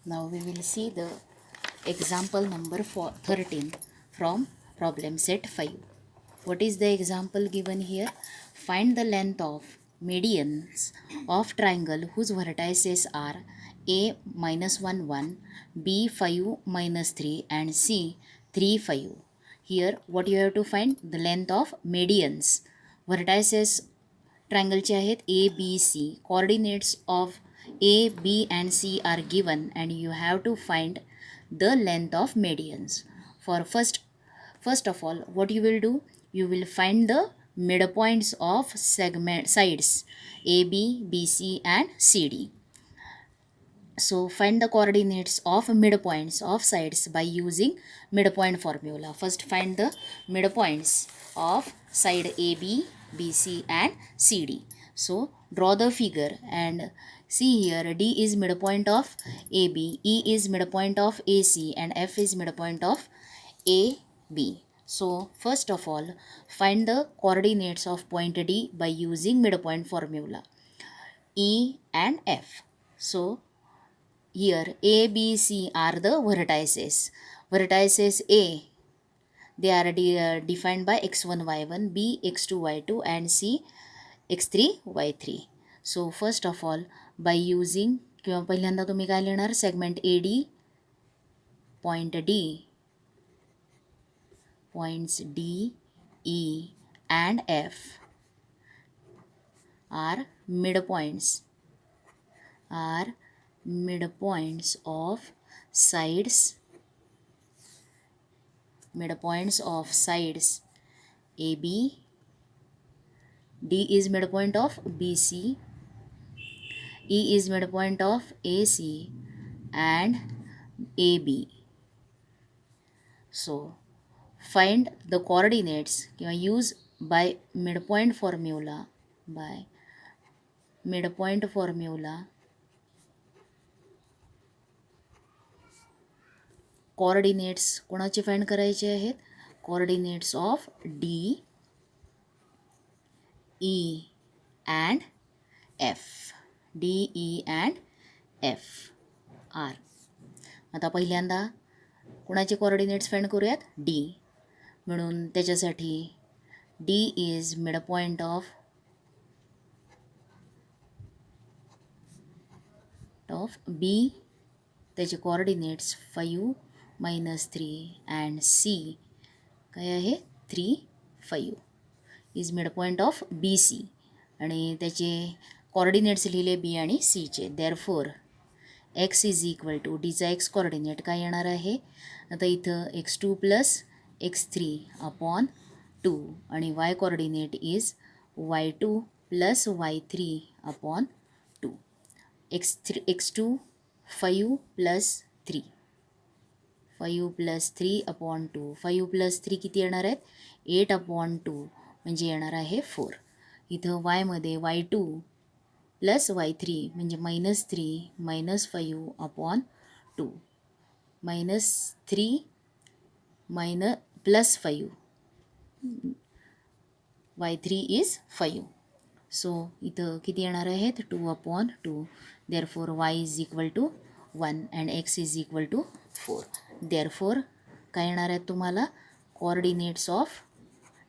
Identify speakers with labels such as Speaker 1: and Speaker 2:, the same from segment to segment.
Speaker 1: Now we will see the example number 13 from problem set 5. What is the example given here? Find the length of medians of triangle whose vertices are A minus 1 1, B 5 minus 3 and C 3 5. Here what you have to find? The length of medians. Vertices ट्रायंगलचे आहेत A B C. Coordinates of A B and C are given and you have to find the length of medians. For first of all, what you will do? You will find the midpoints of sides AB, BC and CD. So find the coordinates of midpoints of sides by using midpoint formula. First find the midpoints of side AB, BC and CD. So draw the figure and see here D is midpoint of AB, E is midpoint of AC and F is midpoint of AB. So first of all find the coordinates of point D by using midpoint formula E and F. So here A, B, C are the vertices. Vertices A, they are defined by x1, y1, B, x2, y2 and C, x3, y3. So first of all by using किंवा पहिल्यांदा तुम्ही काय लिहिणार segment A D points D E and F are midpoints of sides AB. D is midpoint of BC, E is midpoint of AC and AB. So find the coordinates. Use by midpoint formula coordinates कोणाचे find करायचे आहेत? Coordinates of D E and F. D E and F are. आता पहिल्यांदा कोणाचे coordinates find करूयात? D. म्हणून त्याच्यासाठी D is midpoint of B. त्याचे कोऑर्डिनेट्स 5 minus 3 and C काय आहे 3 5 is midpoint of B C आणि त्याचे कोऑर्डिनेट्स लिहिले बी आणि सीचे. Therefore X is equal to डीचा एक्स कोऑर्डिनेट काय येणार आहे? आता इथं x2 प्लस x3 अपॉन 2 आणि Y coordinate is y2 plus y3 upon 2. x2 5 plus 3 5 plus 3 upon 2. 5 plus 3 किती येणार आहेत? 8 अपॉन 2 म्हणजे येणार आहे 4. इथं वायमध्ये y2 प्लस y3 म्हणजे -3 -5 upon 2 -3 plus 5 y3 is 5. So इथं किती येणार आहेत? 2 upon 2. Therefore y is equal to 1 and x is equal to 4. Therefore काय येणार आहेत तुम्हाला? कोऑर्डिनेट्स ऑफ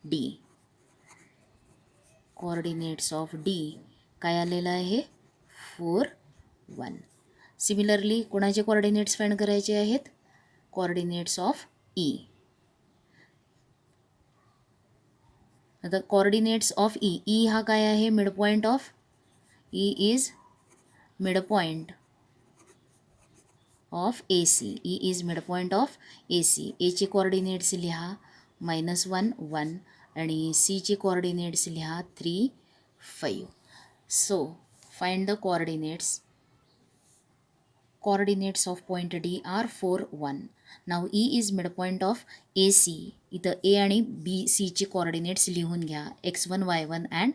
Speaker 1: डी काय आलेलं आहे? 4 1. सिमिलरली कोणाचे कोऑर्डिनेट्स फाइंड करायचे आहेत? Coordinates of E. आता कोऑर्डिनेट्स ऑफ ई हा काय आहे? Midpoint of E is midpoint of A C. E is midpoint of A C. एचे कोऑर्डिनेट्स लिहा -1 1 आणि सीचे कोऑर्डिनेट्स लिहा 3 5. So find the coordinates of point D are 4 1. Now E is midpoint of AC. इथं A आणि B C चे coordinates लिहून घ्या x1 y1 and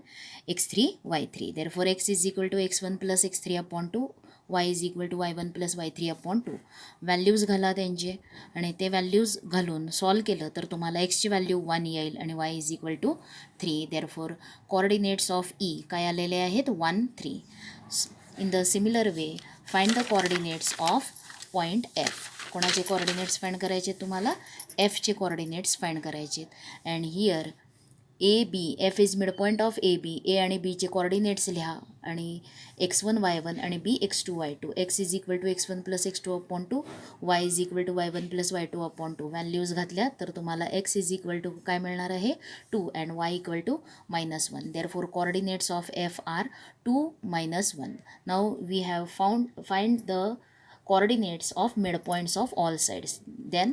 Speaker 1: x3 y3. Therefore x is equal to x1 plus x3 upon 2, y is equal to y1 plus y3 upon 2. Values घाला त्यांचे आणि ते values घालून सॉल्व केलं तर तुम्हाला एक्सची व्हॅल्यू 1 येईल आणि y is equal to 3. Therefore coordinates of E काय आलेले आहेत? 1 3. In the similar way, find the coordinates of point F. कोणाचे कोऑर्डिनेट्स फाइंड करायचे तुम्हाला? एफचे कोऑर्डिनेट्स फाइंड करायचे. And here A B, F is mid point of A B. A आणि बीचे कोऑर्डिनेट्स लिहा आणि x1 y1 आणि b x2 y2. x is equal to x1 plus x2 upon 2, y is equal to y1 plus y2 upon 2. Values घातल्या तर तुम्हाला x is equal to काय मिळणार आहे? 2 and y equal to -1. Therefore coordinates of F are 2, -1. Now we have find the coordinates of midpoints of all sides. Then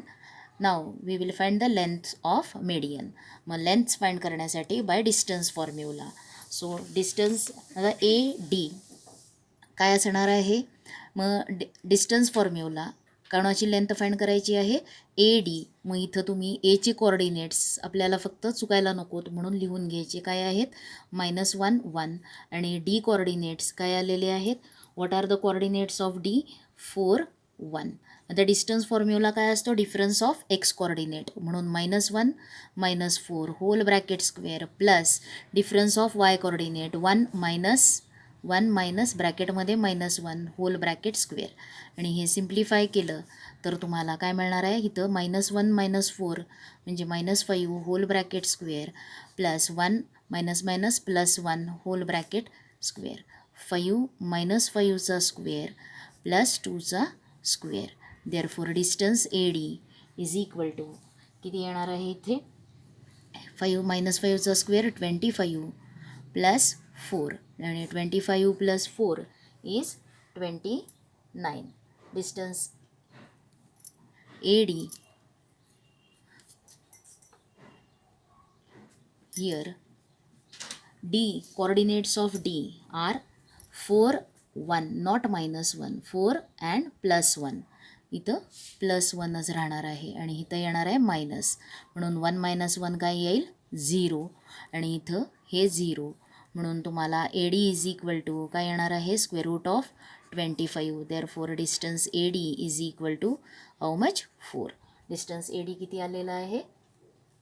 Speaker 1: now we will find the length of median. मग length find करण्यासाठी bye distance formula. So distance आता A D काय असणार आहे? मग distance formula कोणाची length find करायची आहे? A D. मग इथं तुम्ही एचे कोऑर्डिनेट्स आपल्याला फक्त चुकायला नकोत म्हणून लिहून घ्यायचे. काय आहेत? -1, 1. आणि डी कोऑर्डिनेट्स काय आलेले आहेत? What are the coordinates of D? 4, 1. आता डिस्टन्स फॉर्म्युला काय असतो? डिफरन्स ऑफ एक्स कोऑर्डिनेट म्हणून -1 -4 whole bracket square plus difference of Y coordinate 1 minus ब्रॅकेटमध्ये -1 होल ब्रॅकेट स्क्वेअर. आणि हे सिम्प्लिफाय केलं तर तुम्हाला काय मिळणार आहे? इथं -1 -4 म्हणजे -5 whole bracket square plus 1 -+1 whole bracket square. 5 -5चा स्क्वेअर प्लस 2चा square. Therefore distance A D is equal to किती येणार आहे इथे? 5 -5चा स्क्वेअर 25 प्लस 4 आणि 25 plus 4 is 29. Distance A D here D, coordinates of D are 4, 1, not -1, 4 and +1. इथं +1च राहणार आहे आणि इथं येणार आहे मायनस म्हणून 1 - 1 काय येईल? 0 आणि इथं हे 0 म्हणून तुम्हाला A D is equal to काय येणार आहे? Square root of 25. Therefore distance A D is equal to how much? 4. Distance A D किती आलेला आहे?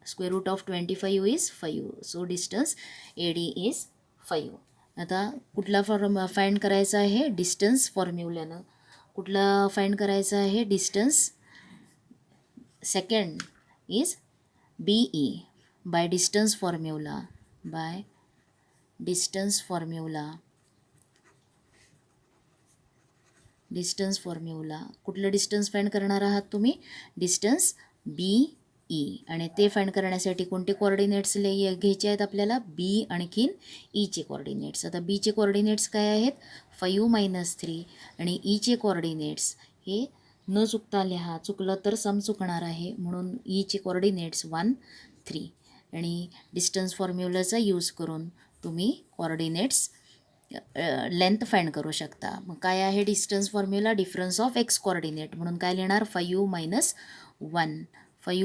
Speaker 1: Square root of 25 is 5. So distance A D is 5. आता कुठला फाइंड करायचा आहे? डिस्टन्स फॉर्म्युल्यानं. कुठला फाइंड करायचा आहे? Distance second is B E. By distance formula. Distance formula कुठलं डिस्टन्स फाइंड करणार आहात तुम्ही? Distance B E. आणि ते फाइंड करण्यासाठी कोणते कोऑर्डिनेट्स घ्यायचे आहेत आपल्याला? बी आणखीन ईचे कोऑर्डिनेट्स. आता बीचे कोऑर्डिनेट्स काय आहेत? 5 - 3 आणि ईचे कोऑर्डिनेट्स हे न चुकता लिहा. चुकलं तर सम चुकणार आहे म्हणून ईचे कोऑर्डिनेट्स 1, 3 आणि डिस्टन्स फॉर्म्युलाचा यूज करून तुम्ही कोऑर्डिनेट्स लेंथ फाइंड करू शकता. मग काय आहे distance formula? Difference of X coordinate म्हणून काय लिहिणार? 5 - 1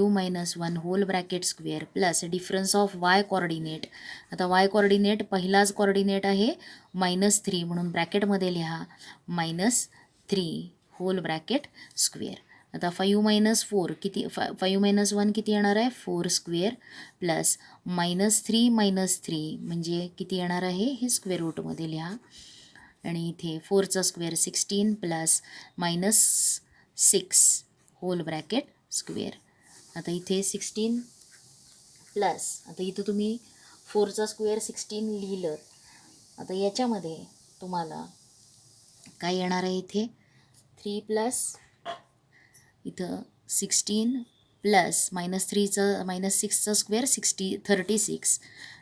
Speaker 1: -1 whole bracket square plus difference of Y coordinate. आता वाय कोऑर्डिनेट पहिलाच कोऑर्डिनेट आहे -3 म्हणून ब्रॅकेटमध्ये लिहा -3 होल ब्रॅकेट स्क्वेअर. आता 5 - 4 किती? 5 - 1 किती येणार आहे? 4 स्क्वेअर प्लस -3 - 3 म्हणजे किती येणार आहे? हे स्क्वेअर रूटमध्ये लिहा आणि इथे 4चा square 16 plus -6 whole bracket square. आता इथे 16 प्लस आता इथं तुम्ही 4चा स्क्वेअर 16 लिहिलं. आता याच्यामध्ये तुम्हाला काय येणार आहे? इथे 3 प्लस इथं 16 प्लस -6चा स्क्वेअर 36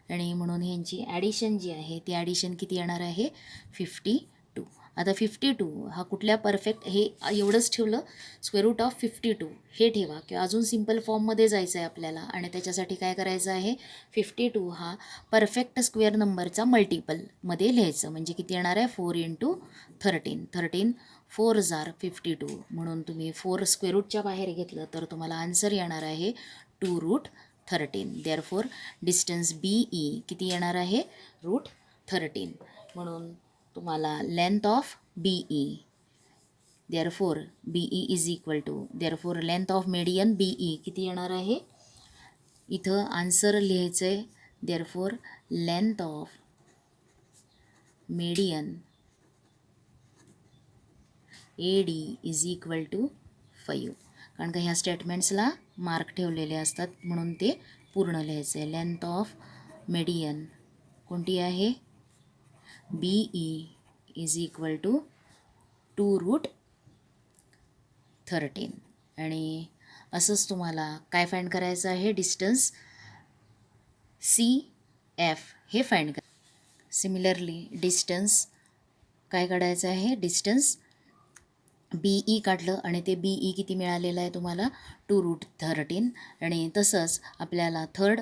Speaker 1: आणि म्हणून ह्यांची ॲडिशन जी आहे ती ॲडिशन किती येणार आहे? 52. आता 52 हा कुठल्या परफेक्ट हे एवढंच ठेवलं स्क्वेअर रूट ऑफ 52 हे ठेवा किंवा अजून सिम्पल फॉर्ममध्ये जायचं आहे आपल्याला आणि त्याच्यासाठी काय करायचं आहे? 52 हा परफेक्ट स्क्वेअर नंबरचा मल्टिपलमध्ये लिहायचं म्हणजे किती येणार आहे? 4 × 13. 13 4s are 52 म्हणून तुम्ही 4 स्क्वेअर रूटच्या बाहेर घेतलं तर तुम्हाला आन्सर येणार आहे 2√13. देअरफॉर डिस्टन्स बी ई किती येणार आहे? √13. म्हणून तुम्हाला length of B E therefore B E is equal to therefore length of median B E किती येणार आहे? इथं आन्सर लिहायचं आहे. Therefore length of median AD is equal to 5. कारण का ह्या स्टेटमेंट्सला मार्क ठेवलेले असतात म्हणून ते पूर्ण लिहायचं आहे. लेंथ ऑफ मेडियन कोणती आहे? BE is equal to 2√13. आणि असंच तुम्हाला काय फाइंड करायचं आहे? डिस्टन्स CF हे फाइंड करा. सिमिलरली डिस्टन्स काय काढायचं आहे? डिस्टन्स BE काढलं आणि ते BE किती मिळालेलं आहे तुम्हाला? 2√13. आणि तसंच आपल्याला थर्ड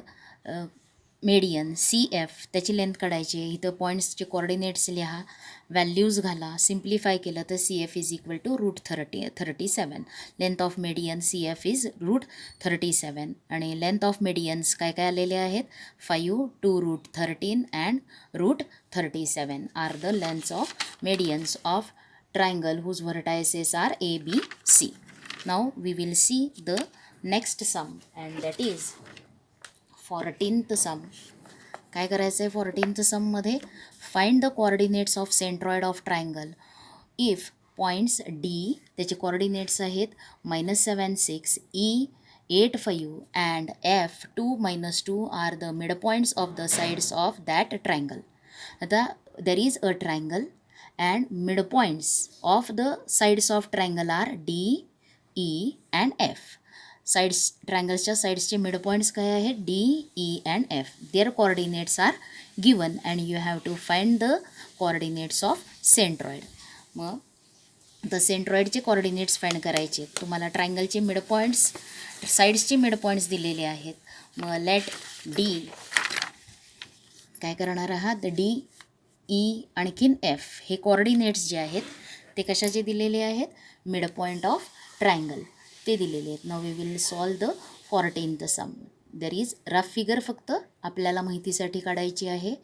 Speaker 1: मेडियन CF त्याची लेंथ काढायची आहे. इथं पॉईंट्सचे कोऑर्डिनेट्स लिहा, व्हॅल्यूज घाला. सिम्प्लिफाय केलं तर CF is equal to √37. Length of median CF is √37. आणि लेंथ ऑफ मेडियन्स काय काय आलेले आहेत? 5, 2√13 and √37 are the lengths of medians of triangle whose vertices are A, B, C. Now we will see the next sum and that is 14th sum. काय करायचं आहे 14th sum मध्ये? Find the coordinates of centroid of triangle if points D त्याचे coordinates आहेत -7, 6, E 8, 5 and F 2, -2 are the midpoints of the sides of that triangle. आता there is a triangle and midpoints of the sides of triangle are D, E and F. Sides triangleच्या साइड्सचे midpoints काय आहेत? D, E and F. Their coordinates are given and you have to find the coordinates of centroid. मग the centroidचे coordinates find करायचे. तुम्हाला ट्रायंगलचे midpoints साइड्सचे midpoints दिलेले आहेत. मग let D काय करणार आहात? D E आणखीन F हे कोऑर्डिनेट्स जे आहेत ते कशाचे दिलेले आहेत? मिड पॉईंट ऑफ ट्रायंगल ते दिलेले आहेत. Now we will solve the 14th sum. There is rough figure फक्त आपल्याला माहितीसाठी काढायची आहे.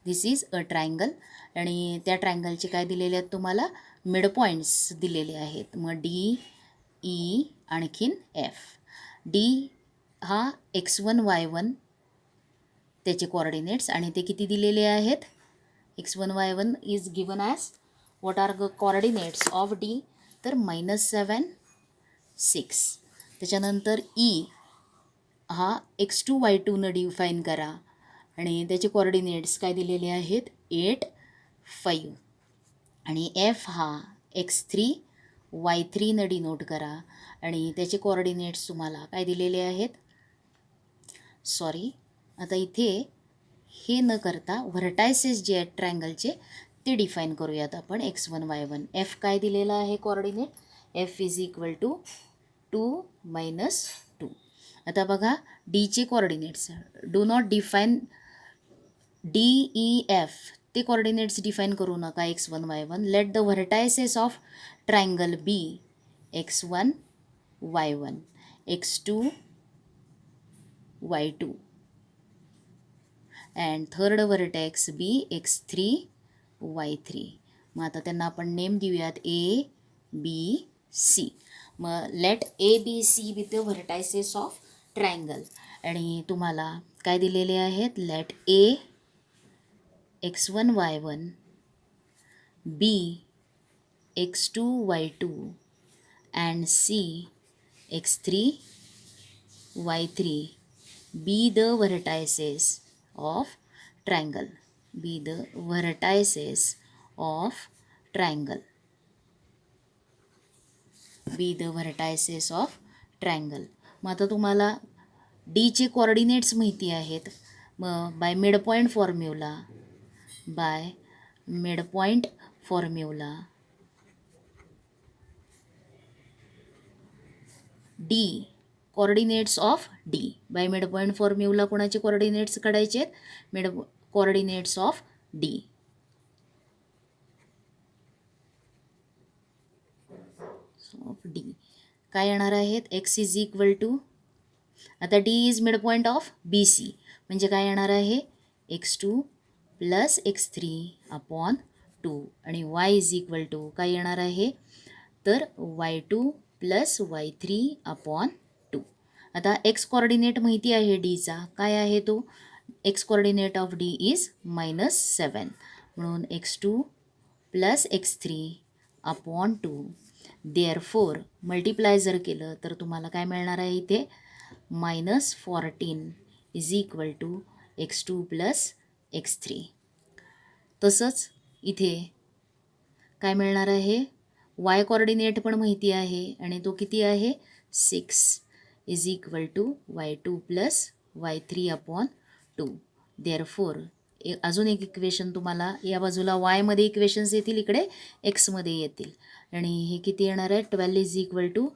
Speaker 1: दिस इज अ ट्रायंगल आणि त्या ट्रायंगलचे काय दिलेले आहेत तुम्हाला? मिड पॉईंट्स दिलेले आहेत. मग D, E आणखीन F. D हा x1, y1 त्याचे कोऑर्डिनेट्स आणि ते किती दिलेले आहेत? x1, y1 is given as what are the coordinates of D? तर -7, 6. त्याच्यानंतर E हा x2, y2 न डिफाईन करा आणि त्याचे कोऑर्डिनेट्स काय दिलेले आहेत? 8, 5. आणि F हा x3, y3 न डिनोट करा आणि त्याचे कोऑर्डिनेट्स तुम्हाला काय दिलेले आहेत? सॉरी, आता इथे हे न करता व्हर्टायसेस जे आहेत ट्रायंगलचे ते डिफाईन करूयात आपण. x1, y1. F काय दिलेला आहे coordinate? F is equal to 2, -2. आता बघा Dचे coordinates do not define DEF ते कोऑर्डिनेट्स डिफाईन करू नका x1, y1. Let the vertices of triangle be x1, y1, x2, y2 and third vertex be x3, y3. मग आता त्यांना आपण नेम देऊयात A, B, C. मग let ABC with the vertices of triangle आणि तुम्हाला काय दिलेले आहेत? Let A x1, y1, B x2, y2 and C x3, y3 be the vertices of triangle. Be the vertices of triangle. Be the vertices of triangle. मग आता तुम्हाला Dचे coordinates माहिती आहेत. मग by midpoint formula D coordinates of D. By mid point formula कोणाचे coordinates काढायचे आहेत? Coordinates of D. Of D काय येणार आहेत? x इज इक्वल टू, आता D is mid point of BC म्हणजे काय येणार आहे? x2 + x3 अपॉन 2 आणि y इज इक्वल टू काय येणार आहे? तर y2 + y3 अपॉन 2. आता x कोऑर्डिनेट माहिती आहे Dचा, काय आहे तो? x coordinate of D is -7 म्हणून x2 + x3 upon 2 therefore multiply जर केलं तर तुम्हाला काय मिळणार आहे इथे -14 is equal to x2 plus x3. तसंच इथे काय मिळणार आहे y कोऑर्डिनेट पण माहिती आहे आणि तो किती आहे 6 is equal to y2 plus y3 upon 2. Therefore अजून एक इक्वेशन तुम्हाला या बाजूला वायमध्ये इक्वेशन्स येतील, इकडे एक्समध्ये येतील आणि हे किती येणार आहे 12 is equal to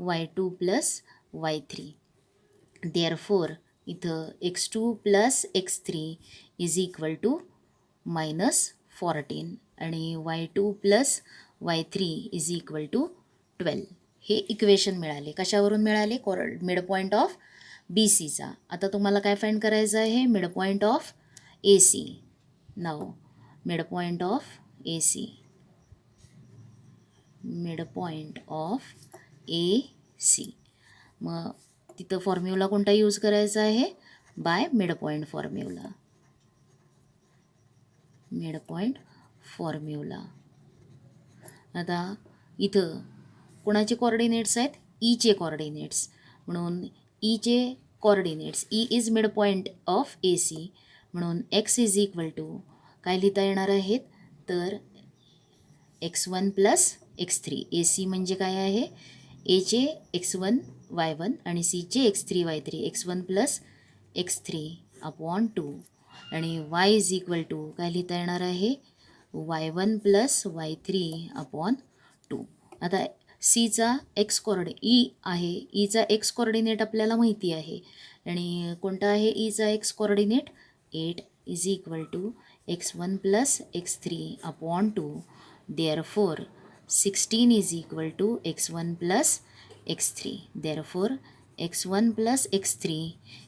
Speaker 1: y2 plus y3. Therefore इथं x2 plus x3 is equal to -14 आणि y2 plus y3 is equal to 12. हे इक्वेशन मिळाले. कशावरून मिळाले मिड पॉईंट ऑफ बी सीचा. आता तुम्हाला काय फाइंड करायचं आहे mid point of A C. Now mid point of A C, mid point of A C. मग तिथं फॉर्म्युला कोणता यूज करायचा आहे by mid point formula. Mid point formula. आता इथं कोणाचे कोऑर्डिनेट्स आहेत ईचे कोऑर्डिनेट्स, म्हणून ईचे coordinates E is mid point of A C, म्हणून x इज इक्वल टू काय लिहिता येणार आहेत तर x1 प्लस x3. ए सी म्हणजे काय आहे एचे x1 y1 आणि सीचे x3 y3, x1 plus x3 upon 2 आणि y इज इक्वल टू काय लिहिता येणार आहे y1 प्लस y3 अपॉन 2. आता सीचा एक्स ई आहे, ईचा एक्स कोऑर्डिनेट आपल्याला माहिती आहे आणि कोणता आहे ईचा X coordinate 8 is equal to x1 plus x3 upon 2. Therefore 16 is equal to x1 plus x3. Therefore x1 plus x3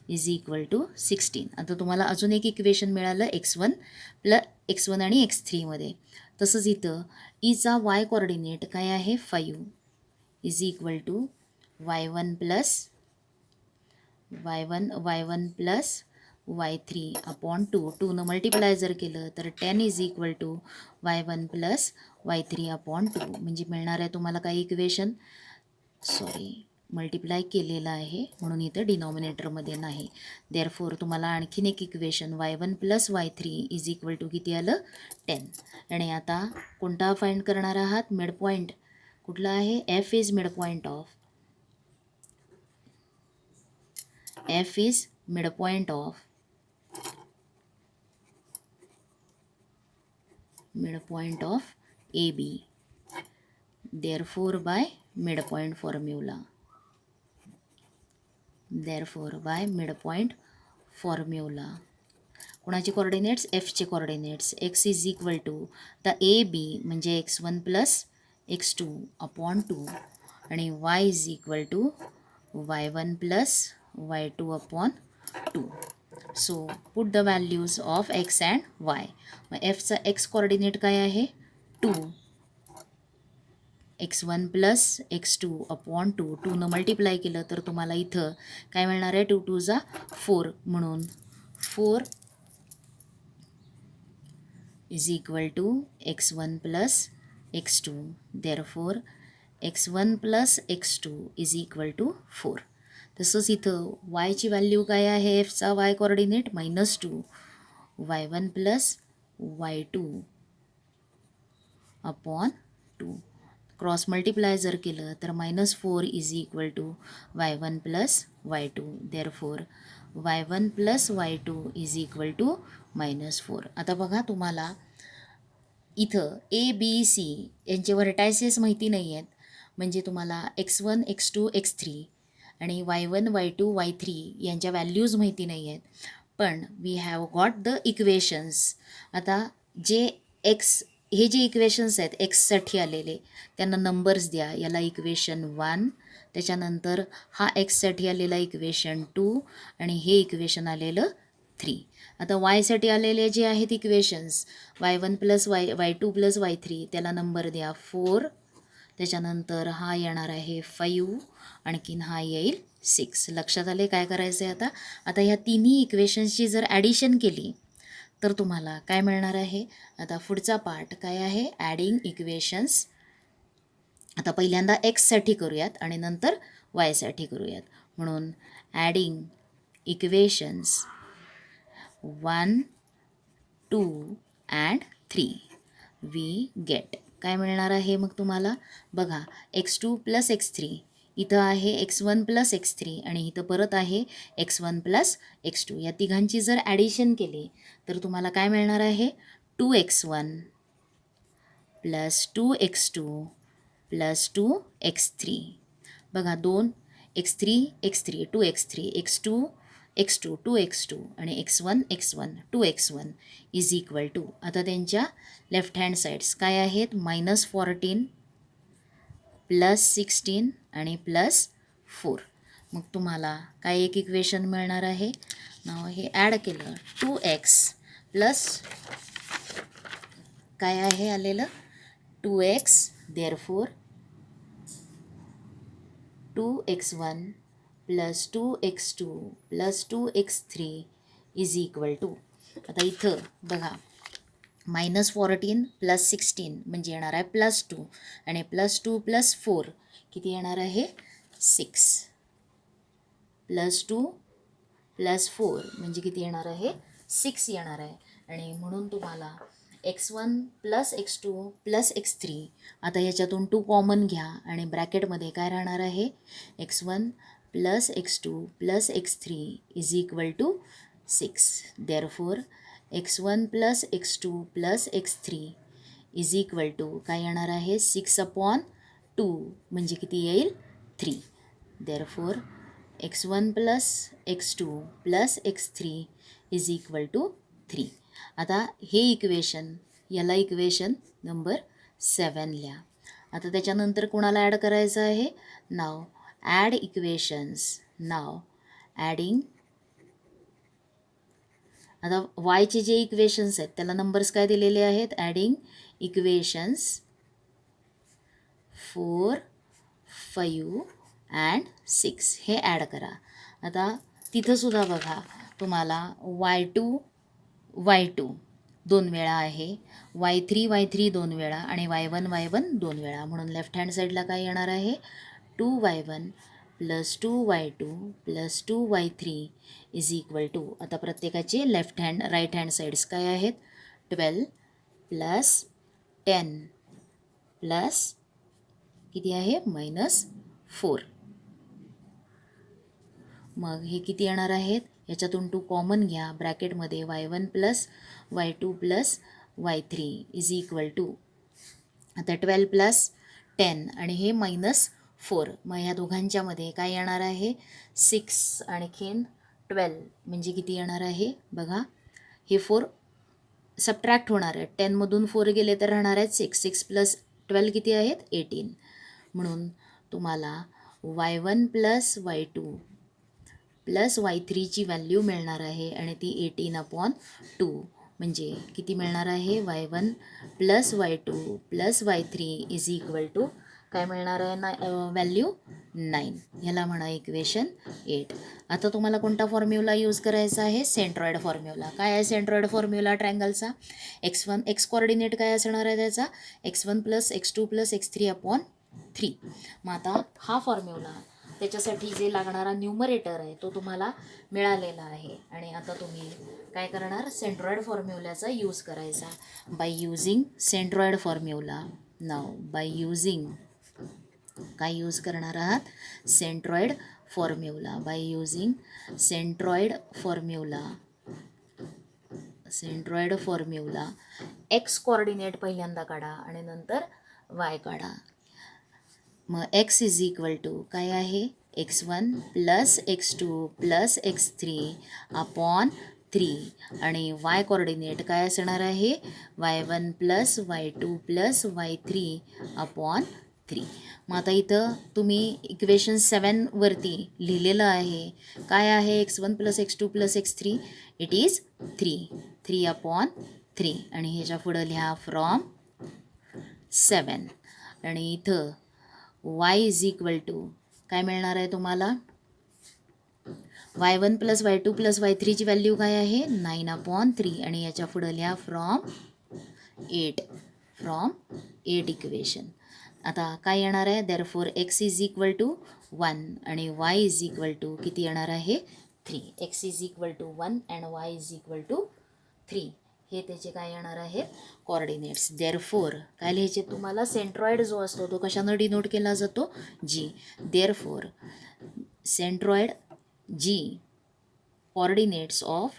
Speaker 1: is equal to 16. आता तुम्हाला अजून एक इक्वेशन मिळालं x1 आणि x3मध्ये. तसंच इथं ईचा y कोऑर्डिनेट काय आहे 5 is equal to y1 plus y3 upon 2. 2 multiply जर केलं तर 10 is equal to y1 plus y3 upon 2. म्हणजे मिळणार आहे तुम्हाला काय इक्वेशन मल्टिप्लाय केलेलं आहे म्हणून इथं डिनॉमिनेटरमध्ये नाही. देअरफोर तुम्हाला आणखीन एक equation y1 plus y3 is equal to किती आलं 10. आणि आता कोणता फाइंड करणार आहात मिड पॉईंट कुठला आहे f is mid point of mid point of A B. Therefore by mid point formula. कोणाचे कोऑर्डिनेट्स एफचे coordinates x is equal to the A B म्हणजे x1 प्लस x2 अपॉन 2 आणि y is equal to y1 plus y2 upon 2. So put the values of x and y. मग एफचा x coordinate काय आहे 2, x1 plus x2 upon 2. 2 multiply केलं तर तुम्हाला इथं काय मिळणार आहे 2 2 जा 4, म्हणून 4 is equal to x1 plus x2. Therefore x1 plus x2 is equal to 4. तसंच इथं वायची व्हॅल्यू काय आहे एफचा y coordinate -2 y1 plus y2 upon 2. Cross multiply जर केलं तर -4 is equal to y1 plus y2. Therefore y1 plus y2 is equal to -4. आता बघा तुम्हाला इथं ए बी सी यांचे व्हर्टायसेस माहिती नाही आहेत, म्हणजे तुम्हाला x1 x2 x3 आणि y1 y2 y3 यांच्या व्हॅल्यूज माहिती नाही आहेत, पण we have got the equations. आता जे हे जे इक्वेशन्स आहेत एक्ससाठी आलेले त्यांना नंबर्स द्या. याला इक्वेशन 1, त्याच्यानंतर हा एक्ससाठी आलेला इक्वेशन 2 आणि हे इक्वेशन आलेलं 3. आता वायसाठी आलेले जे आहेत equations y1 plus y2 plus y3 त्याला नंबर द्या 4, त्याच्यानंतर हा येणार आहे 5, आणखीन हा येईल 6. लक्षात आले काय करायचं आहे आता ह्या तिन्ही इक्वेशन्सची जर ॲडिशन केली तर तुम्हाला काय मिळणार आहे. आता पुढचा पार्ट काय आहे ॲडिंग इक्वेशन्स आता पहिल्यांदा एक्ससाठी करूयात आणि नंतर वायसाठी करूयात. म्हणून adding equations 1, 2 and 3 we get. काय मिळणार आहे मग तुम्हाला? बघा, x2 प्लस x3, इथं आहे x1 प्लस x3 आणि इथं परत आहे x1 प्लस x2. या तिघांची जर ॲडिशन केली तर तुम्हाला काय मिळणार आहे? 2x1 plus 2x2 plus 2x3. बघा, 2x3 x3 2x3 x2 x2 2x2 आणि x1 x1 2x1 is equal to, आता त्यांच्या लेफ्ट हँड साईड्स काय आहेत? -14 प्लस 16 आणि प्लस 4. मग तुम्हाला काय एक इक्वेशन मिळणार आहे? नाव हे ॲड केलं 2x प्लस काय आहे आलेलं? 2x, therefore 2x1 plus 2x2 plus 2x3 is equal to, आता इथं बघा, -14 प्लस 16 म्हणजे येणार आहे +2 आणि +2 प्लस 4 किती येणार आहे? 6 प्लस 2 प्लस 4 म्हणजे किती येणार आहे? 6 येणार आहे. आणि म्हणून तुम्हाला x1 plus x2 plus x3, आता याच्यातून 2 कॉमन घ्या आणि ब्रॅकेटमध्ये काय राहणार आहे? x1 plus x2 plus x3 is equal to 6. Therefore x1 plus x2 plus x3 is equal to काय येणार आहे? 6/2 म्हणजे किती येईल? 3. Therefore x1 plus x2 plus x3 is equal to 3. आता हे इक्वेशन, याला इक्वेशन नंबर 7 लिहा. आता त्याच्यानंतर कोणाला ॲड करायचं आहे? नाव ॲड इक्वेशन्स. नाव ॲडिंग, आता वायचे जे इक्वेशन्स आहेत त्याला नंबर्स काय दिलेले आहेत? ॲडिंग इक्वेशन्स 4, 5 अँड 6 हे ॲड करा. आता तिथंसुद्धा बघा, तुम्हाला y2 2 वेळा आहे, y3 2 वेळा आणि y1 2 वेळा. म्हणून लेफ्ट हँड साईडला काय येणार आहे? 2y1 plus 2y2 plus 2y3 is equal to, आता प्रत्येकाचे left hand right hand sides काय आहेत? 12 प्लस 10 प्लस किती आहे? -4. मग हे किती येणार आहेत? याच्यातून 2 कॉमन घ्या, ब्रॅकेटमध्ये y1 plus y2 plus y3 is equal to, आता 12 प्लस 10 आणि हे -4. मग ह्या दोघांच्यामध्ये काय येणार आहे? 6 आणखीन 12 म्हणजे किती येणार आहे? बघा, हे 4 सबट्रॅक्ट होणार आहे. 10मधून 4 गेले तर राहणार आहेत 6. 6 प्लस 12 किती आहेत? 18. म्हणून तुम्हाला y1 plus y2 plus y3ची value मिळणार आहे आणि ती 18/2 म्हणजे किती मिळणार आहे? y1 plus y2 plus y3 is equal to काय मिळणार आहे? व्हॅल्यू 9. ह्याला म्हणा इक्वेशन 8. आता तुम्हाला कोणता फॉर्म्युला यूज करायचा आहे? Centroid formula. काय आहे सेंट्रॉइड फॉर्म्युला ट्रायंगलचा? x1 कोऑर्डिनेट काय असणार आहे त्याचा? x1 plus x2 plus x3/3. मग आता हा फॉर्म्युला, त्याच्यासाठी जे लागणारा न्यूमरेटर आहे तो तुम्हाला मिळालेला आहे. आणि आता तुम्ही काय करणार? सेंट्रॉइड फॉर्म्युल्याचा यूज करायचा. By using centroid formula. Now by using काय यूज करणार आहात? Centroid formula. By using centroid formula x coordinate पहिल्यांदा काढा आणि नंतर वाय काढा. मग x इज इक्वल टू काय आहे? x1 plus x2 plus x3/3 आणि y कोऑर्डिनेट काय असणार आहे? y1 plus y2 plus y3/3. मग आता इथं तुम्ही इक्वेशन 7 वरती लिहिलेलं आहे. काय आहे? x1 plus x2 plus x3, it is 3/3 आणि ह्याच्या पुढं लिहा फ्रॉम 7. आणि इथं y इज इक्वल टू काय मिळणार आहे तुम्हाला? y1 plus y2 plus y3ची value काय आहे? 9/3 आणि याच्या पुढं लिहा फ्रॉम 8 इक्वेशन. आता काय येणार आहे, therefore X is equal to 1 आणि वाय इज इक्वल टू किती येणार आहे 3. X is equal to 1 and Y is equal to 3 हे त्याचे काय येणार आहेत कोऑर्डिनेट्स. देअरफॉर काय लिहायचे तुम्हाला, सेंट्रॉइड जो असतो तो कशानं डिनोट केला जातो, G. Therefore centroid G coordinates of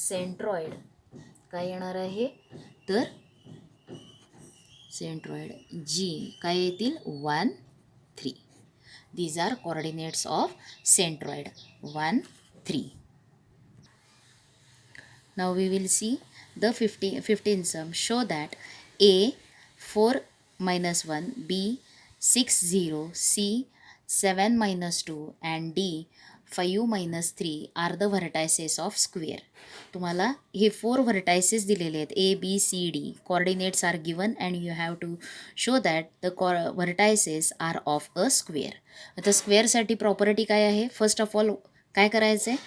Speaker 1: centroid काय येणार आहे तर सेंट्रॉइड जी काय येतील 1 3. These are coordinates of centroid 1 3. Now we will see the 15 sum. Show that A 4 minus 1, B 6 0, C 7 minus 2 and D 5 minus 3 are the vertices of square. तुम्हाला हे 4 vertices दिलेले आहेत A, B, C, D. Coordinates are given and you have to show that the vertices are of a square. आता स्क्वेअरसाठी property काय आहे, first of all काय करायचं आहे,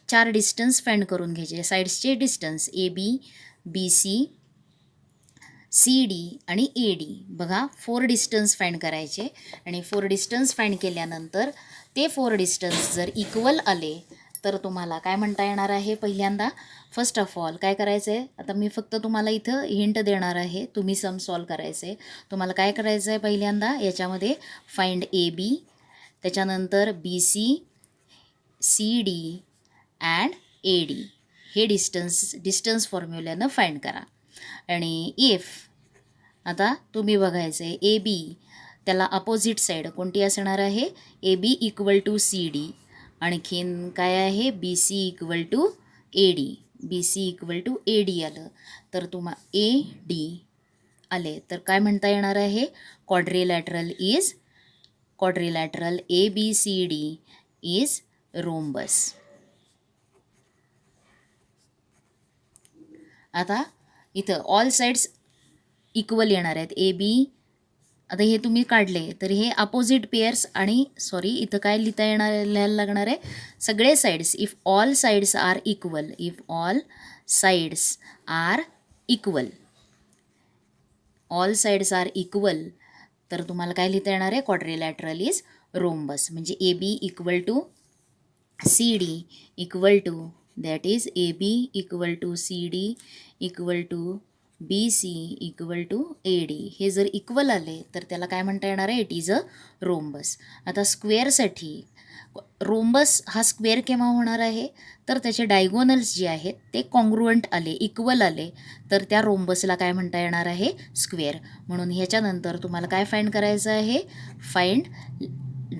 Speaker 1: 4 डिस्टन्स फाइंड करून घ्यायचे. साईड्सचे distance A B, B C, C D आणि ए डी. बघा 4 डिस्टन्स फाइंड करायचे आणि 4 डिस्टन्स फाइंड केल्यानंतर ते 4 डिस्टन्स जर इक्वल आले तर तुम्हाला काय म्हणता येणार आहे. पहिल्यांदा फर्स्ट ऑफ ऑल काय करायचं आहे, आता मी फक्त तुम्हाला इथं हिंट देणार आहे, तुम्ही सम सॉल्व करायचं आहे. तुम्हाला काय करायचं आहे, पहिल्यांदा याच्यामध्ये फाइंड ए बी, त्याच्यानंतर B C, C D and A D हे डिस्टन्स फॉर्म्युल्यानं फाइंड करा. आणि इफ आता तुम्ही बघायचं आहे ए बी त्याला अपोजिट साईड कोणती असणार आहे, A B equal to C D, आणखीन काय आहे B C equal to A D. B C equal to A D आलं तर ए डी आले तर काय म्हणता येणार आहे, quadrilateral A B C D is rhombus. आता इथं ऑल साईड्स इक्वल येणार आहेत. ए बी आता हे तुम्ही काढले तर हे अपोजिट पेअर्स आणि सॉरी इथं काय लिहायला लागणार आहे, सगळे sides. If all sides are equal तर तुम्हाला काय लिहिता येणार आहे, क्वाड्रिलॅटरल इज रोम्बस. म्हणजे A B equal to C D equal to that is A B equal to C D equal to B C equal to A D हे जर equal आले तर त्याला काय म्हणता येणार आहे, इट इज अ रोम्बस. आता स्क्वेअरसाठी रोम्बस हा स्क्वेअर केव्हा होणार आहे, तर त्याचे डायगोनल्स जे आहेत ते कॉन्ग्रुएंट आले, इक्वल आले तर त्या रोम्बसला काय म्हणता येणार आहे, स्क्वेअर. म्हणून ह्याच्यानंतर तुम्हाला काय फाइंड करायचं आहे, फाइंड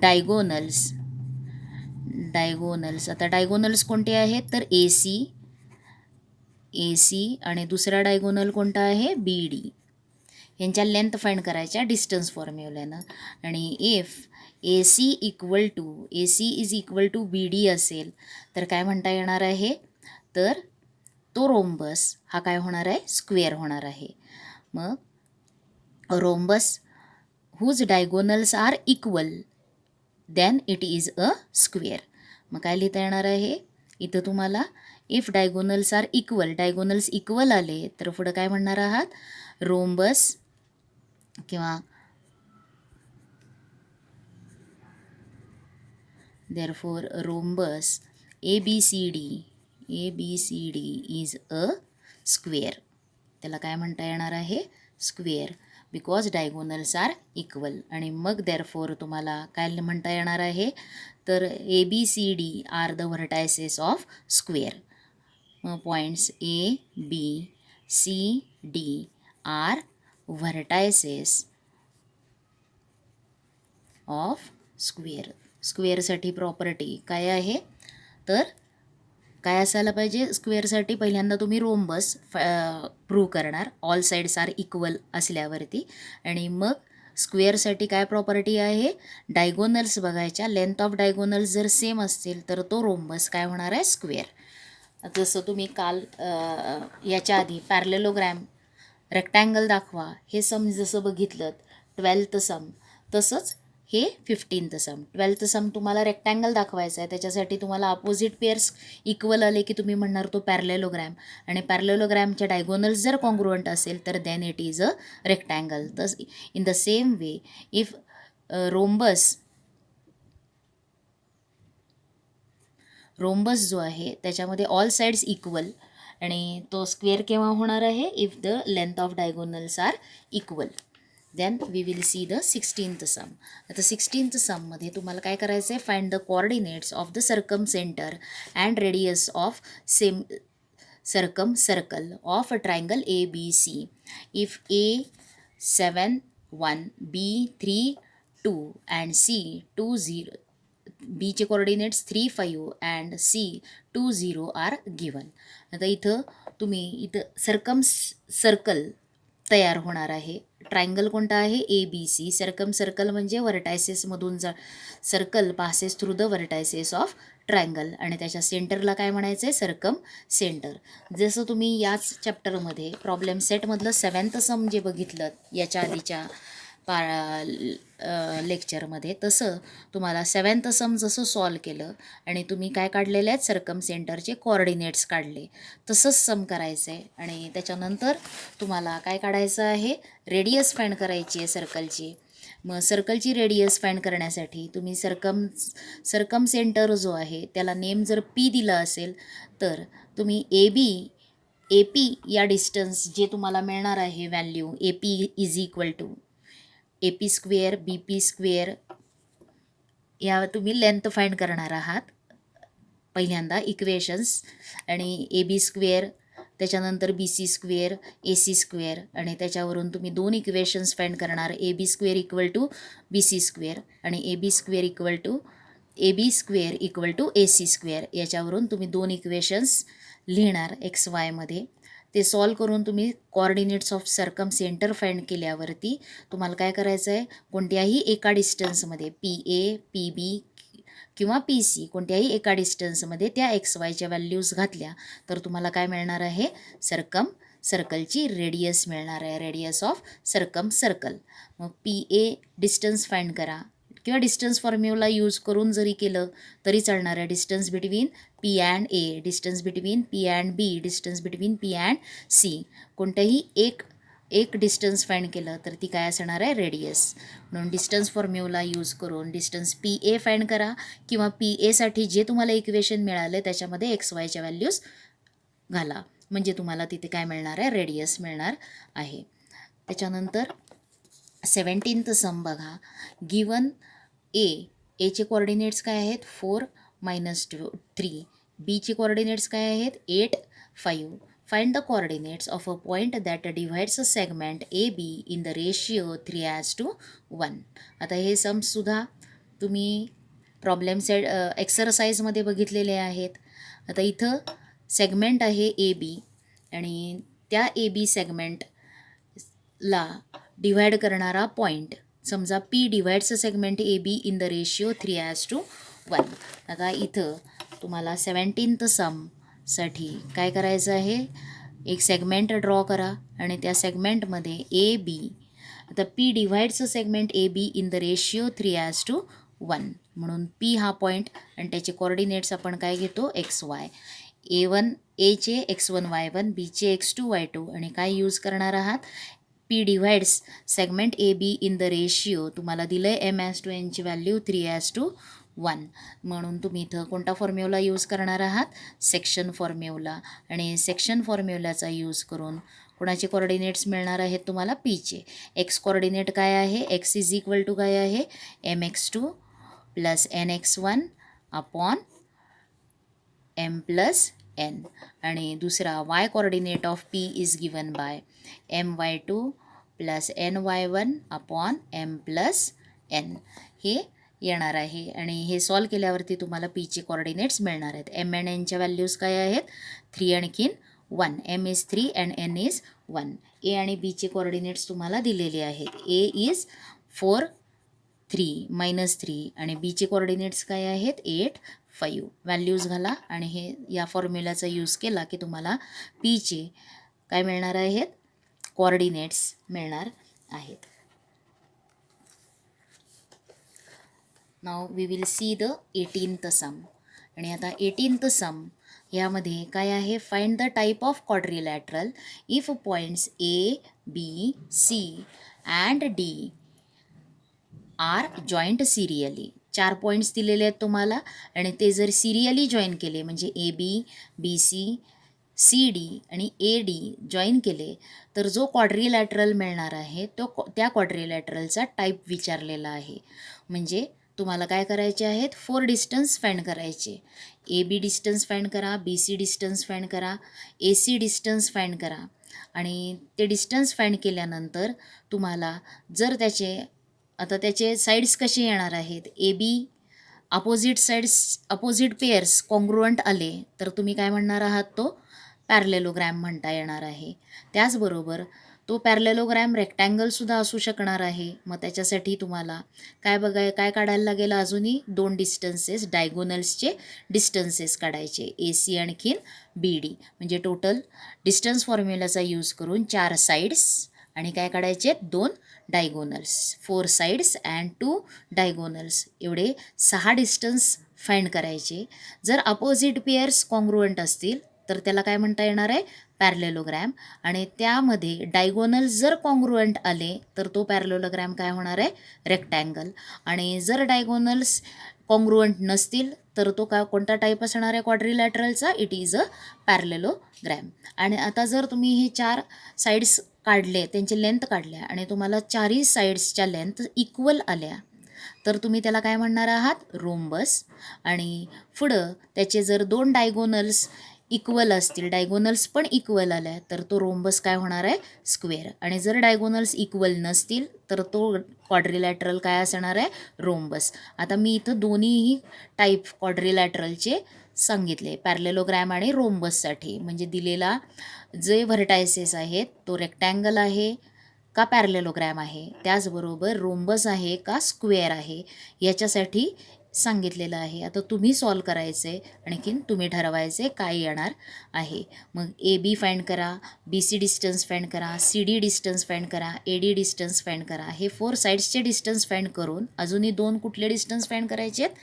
Speaker 1: डायगोनल्स. आता डायगोनल्स कोणते आहेत तर ए सी आणि दुसरा डायगोनल कोणता आहे बी डी. यांच्या लेंथ फाइंड करायच्या डिस्टन्स फॉर्म्युल्यानं. आणि if A C is equal to B D असेल तर काय म्हणता येणार आहे, तर तो रोम्बस हा काय होणार आहे, स्क्वेअर होणार आहे. मग rhombus whose diagonals are equal then it is a square. मग काय लिहिता येणार आहे इथं तुम्हाला, इफ डायगोनल्स इक्वल आले तर पुढं काय म्हणणार आहात, रोम्बस किंवा therefore rhombus A B C D is a square. त्याला काय म्हणता येणार आहे, square, because diagonals are equal. आणि मग देअरफॉर तुम्हाला काय म्हणता येणार आहे, तर A B C D are the vertices of square. Points A B C D are vertices of square. स्क्वेअरसाठी प्रॉपर्टी काय आहे, तर काय असायला पाहिजे स्क्वेअरसाठी, पहिल्यांदा तुम्ही रोम्बस प्रूव्ह करणार ऑल साईड्स आर इक्वल असल्यावरती. आणि मग स्क्वेअरसाठी काय प्रॉपर्टी आहे, डायगोनल्स बघायच्या, लेंथ ऑफ डायगोनल्स जर सेम असतील तर तो रोम्बस काय होणार आहे, स्क्वेअर. जसं तुम्ही काल याच्या आधी पॅरलेलोग्रॅम रेक्टँगल दाखवा हे सम जसं बघितलं 12th सम, तसंच हे 15th सम. 12th सम तुम्हाला रेक्टँगल दाखवायचा आहे, त्याच्यासाठी तुम्हाला अपोजिट पेअर्स इक्वल आले की तुम्ही म्हणणार तो पॅरलेलोग्रॅम, आणि पॅरलेलोग्रॅमच्या डायगोनल्स जर कॉन्ग्रुअंट असेल तर then it is a rectangle. तस in the same way if rhombus जो आहे त्याच्यामध्ये ऑल साइड्स इक्वल, आणि तो स्क्वेअर केव्हा होणार आहे, if the length of diagonals are equal. Then we will see the 16th sum. आता 16th सममध्ये तुम्हाला काय करायचं आहे, find the coordinates of the circumcentre and radius of same circumcircle of a triangle ABC. If A 7 1 B 3 2 and C 2 0, B चे coordinates 3 5 and C 2 0 are given. आता इथं circum circle तयार होणार आहे. ट्रायंगल कोणता आहे, ABC. Circum circle म्हणजे व्हर्टायसेसमधून circle passes through the vertices of triangle, आणि त्याच्या सेंटरला काय म्हणायचं आहे, सर्कम सेंटर. जसं तुम्ही याच चॅप्टरमध्ये प्रॉब्लेम सेटमधलं 7th सम जे बघितलं याच्या आधीच्या लेक्चरमध्ये, तसं तुम्हाला 7th सम जसं सॉल्व केलं आणि तुम्ही काय काढलेले आहेत, सर्कम सेंटरचे कोऑर्डिनेट्स काढले, तसंच सम करायचं आहे. आणि त्याच्यानंतर तुम्हाला काय काढायचं आहे, रेडियस फाइंड करायची आहे सर्कलची. मग सर्कलची रेडियस फाइंड करण्यासाठी तुम्ही सर्कम सेंटर जो आहे त्याला नेम जर P दिला असेल तर तुम्ही ए पी या डिस्टन्स जे तुम्हाला मिळणार आहे value, AP is equal to AP square BP square, या तुम्ही लेंथ फाइंड करणार आहात पहिल्यांदा इक्वेशन्स, आणि AB स्क्वेअर त्याच्यानंतर BC स्क्वेअर AC स्क्वेअर, आणि त्याच्यावरून तुम्ही 2 इक्वेशन्स फाइंड करणार, AB square equal to BC square आणि AB square equal to AC square. याच्यावरून तुम्ही 2 इक्वेशन्स लिहिणार XYमध्ये. ते सॉल्व करून तुम्ही coordinates of circum centre find केल्यावरती तुम्हाला काय करायचं आहे, कोणत्याही एका डिस्टन्समध्ये PA PB किंवा PC कोणत्याही एका डिस्टन्समध्ये त्या XYच्या व्हॅल्यूज घातल्या तर तुम्हाला काय मिळणार आहे, सर्कलची रेडियस मिळणार आहे, रेडियस ऑफ सर्कम सर्कल. मग PA डिस्टन्स फाइंड करा, किंवा डिस्टन्स फॉर्म्युला यूज करून जरी केलं तरी चालणार आहे. Distance between P and A, distance between P and B, distance between P and C, कोणतंही एक डिस्टन्स फाइंड केलं तर ती काय असणार आहे, रेडियस. म्हणून डिस्टन्स फॉर्म्युला यूज करून डिस्टन्स PA फाइंड करा, किंवा PAसाठी जे तुम्हाला इक्वेशन मिळालं त्याच्यामध्ये XYच्या व्हॅल्यूज घाला, म्हणजे तुम्हाला तिथे काय मिळणार आहे, रेडियस मिळणार आहे. त्याच्यानंतर 17th सम बघा. गिवन एचे कोऑर्डिनेट्स काय आहेत, 4 - 3, बीचे कोऑर्डिनेट्स काय आहेत, 8 5. Find the coordinates of a point that divides a segment AB in the ratio 3:1. आता हे सम्ससुद्धा तुम्ही प्रॉब्लेम सेट एक्सरसाइजमध्ये बघितलेले आहेत. आता इथं सेगमेंट आहे AB, आणि त्या AB सेगमेंटला डिव्हाइड करणारा पॉईंट, समजा P divides a segment AB in the ratio 3:1. आता इथं तुम्हाला 17th समसाठी काय करायचं आहे, एक सेगमेंट ड्रॉ करा, आणि त्या सेगमेंटमध्ये AB, आता P divides a segment AB in the ratio 3:1, म्हणून P हा पॉईंट आणि त्याचे कोऑर्डिनेट्स आपण काय घेतो, XY. Aचे X1 Y1, Bचे X2 Y2, आणि काय यूज करणार आहात, P divides segment AB in the ratio, तुम्हाला दिलं आहे M/N ची व्हॅल्यू 3:1, म्हणून तुम्ही इथं कोणता फॉर्म्युला यूज करणार आहात, सेक्शन फॉर्म्युला. आणि सेक्शन फॉर्म्युलाचा यूज करून कोणाचे कोऑर्डिनेट्स मिळणार आहेत तुम्हाला, Pचे. X कोऑर्डिनेट काय आहे, X इज इक्वल टू काय आहे, MX2 + NX1 अपॉन M+N, आणि दुसरा Y coordinate of P is given by MY2 + NY1 upon M+N, हे येणार आहे. आणि हे सॉल्व केल्यावरती तुम्हाला Pचे कोऑर्डिनेट्स मिळणार आहेत. M अँड Nच्या व्हॅल्यूज काय आहेत, 3 आणखीन 1, M is 3 and N is 1. A आणि Bचे कोऑर्डिनेट्स तुम्हाला दिलेले आहेत. A इज 4 3 -3, आणि Bचे कोऑर्डिनेट्स काय आहेत, 8 5. व्हॅल्यूज घाला, आणि हे या फॉर्म्युलाचा यूज केला की तुम्हाला Pचे काय मिळणार आहेत, कोऑर्डिनेट्स मिळणार आहेत. Now we will see the 18th sum. आणि आता 18th सम यामध्ये काय आहे, find the type of quadrilateral if points A B C and D are joined serially. 4 points दिलेले आहेत तुम्हाला आणि ते जर सिरियली जॉईन केले म्हणजे A B B C C D आणि ए डी जॉईन केले तर जो क्वाड्रिलॅटरल मिळणार आहे तो त्या क्वाड्रिलॅटरलचा टाईप विचारलेला आहे. म्हणजे तुम्हाला काय करायचे आहेत, 4 डिस्टन्स फाइंड करायचे. ए बी डिस्टन्स फाइंड करा, बी सी डिस्टन्स फाइंड करा, ए सी डिस्टन्स फाइंड करा. आणि ते डिस्टन्स फाइंड केल्यानंतर तुम्हाला जर त्याचे साईड्स कसे येणार आहेत, A B opposite pairs congruent आले तर तुम्ही काय म्हणणार आहात, तो पॅरलेलोग्रॅम म्हणता येणार आहे. त्याचबरोबर तो पॅरलेलोग्रॅम रेक्टँगलसुद्धा असू शकणार आहे. मग त्याच्यासाठी तुम्हाला काय काढायला लागेल, अजूनही 2 डिस्टन्सेस डायगोनल्सचे डिस्टन्सेस काढायचे, ए सी आणखीन बी डी. म्हणजे टोटल डिस्टन्स फॉर्म्युलाचा यूज करून 4 साईड्स आणि काय काढायचे, 2 डायगोनल्स, 4 साईड्स अँड 2 डायगोनल्स, एवढे 6 डिस्टन्स फाइंड करायचे. जर अपोजिट पेअर्स कॉन्ग्रुअंट असतील तर त्याला काय म्हणता येणार आहे, पॅरलेलोग्रॅम. आणि त्यामध्ये डायगोनल्स जर कॉन्ग्रुअंट आले तर तो पॅरलेलोग्रॅम काय होणार आहे, रेक्टँगल. आणि जर डायगोनल्स कॉन्ग्रुअंट नसतील तर तो कोणता टाईप असणार आहे क्वाड्रिलॅटरलचा, इट इज अ पॅरलेलोग्रॅम. आणि आता जर तुम्ही हे 4 साईड्स काढले, त्यांची लेंथ काढल्या आणि तुम्हाला 4ही साईड्सच्या लेंथ इक्वल आल्या तर तुम्ही त्याला काय म्हणणार आहात, रोम्बस. आणि पुढं त्याचे जर 2 डायगोनल्स इक्वल असतील, डायगोनल्स पण इक्वल आल्या तर तो रोम्बस काय होणार आहे, स्क्वेअर. आणि जर डायगोनल्स इक्वल नसतील तर तो क्वाड्रिलॅटरल काय असणार आहे, रोम्बस. आता मी इथं दोन्हीही टाईप क्वाड्रिलॅटरलचे सांगितले, पॅरलेलोग्रॅम आणि रोम्बससाठी. म्हणजे दिलेला जे व्हर्टायसेस आहेत तो रेक्टँगल आहे का पॅरलेलोग्रॅम आहे, त्याचबरोबर रोम्बस आहे का स्क्वेअर आहे, याच्यासाठी सांगितलेलं आहे. आता तुम्ही सॉल्व करायचे, आणखीन तुम्ही ठरवायचे काय येणार आहे. मग ए बी फाइंड करा, बी सी डिस्टन्स फाइंड करा, सी डी डिस्टन्स फाइंड करा, ए डी डिस्टन्स फाइंड करा. हे 4 साईड्सचे डिस्टन्स फाइंड करून अजूनही 2 कुठले डिस्टन्स फाइंड करायचे आहेत,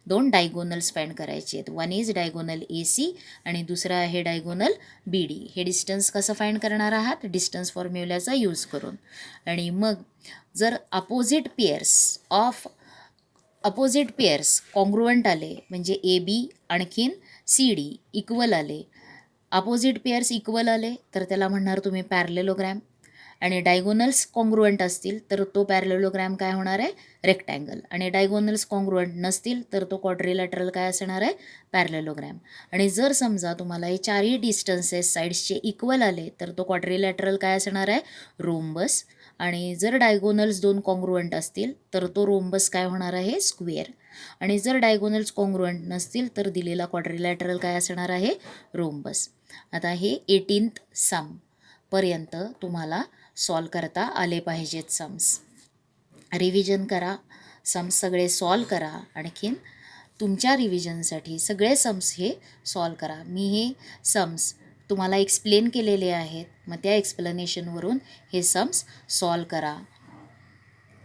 Speaker 1: 2 डायगोनल्स फाइंड करायचे आहेत. One is diagonal A C आणि दुसरं आहे डायगोनल बी डी. हे डिस्टन्स कसं फाइंड करणार आहात, डिस्टन्स फॉर्म्युलाचा यूज करून. आणि मग जर अपोजिट पेअर्स कॉन्ग्रुअंट आले म्हणजे ए बी आणखीन सी डी इक्वल आले, अपोजिट पेअर्स इक्वल आले तर त्याला म्हणणार तुम्ही पॅरलेलोग्रॅम. आणि डायगोनल्स कॉन्ग्रुअंट असतील तर तो पॅरलेलोग्रॅम काय होणार आहे, रेक्टँगल. आणि डायगोनल्स कॉन्ग्रुअंट नसतील तर तो क्वाड्रिलॅटरल काय असणार आहे, पॅरलेलोग्रॅम. आणि जर समजा तुम्हाला हे 4ही डिस्टन्सेस साईड्सचे इक्वल आले तर तो क्वाड्रिलॅटरल काय असणार आहे, रोम्बस. आणि जर डायगोनल्स 2 कॉन्ग्रुअंट असतील तर तो रोम्बस काय होणार आहे, स्क्वेअर. आणि जर डायगोनल्स कॉन्ग्रुअंट नसतील तर दिलेला क्वाड्रिलॅटरल काय असणार आहे, रोम्बस. आता हे 18th सम पर्यंत तुम्हाला सॉल्व करता आले पाहिजेत सम्स. रिव्हिजन करा, सम्स सगळे सॉल्व करा. आणखीन तुमच्या रिव्हिजनसाठी सगळे सम्स हे सॉल्व करा. मी हे सम्स तुम्हाला एक्सप्लेन केलेले आहेत, मग त्या एक्सप्लेनेशनवरून हे सम्स सॉल्व करा.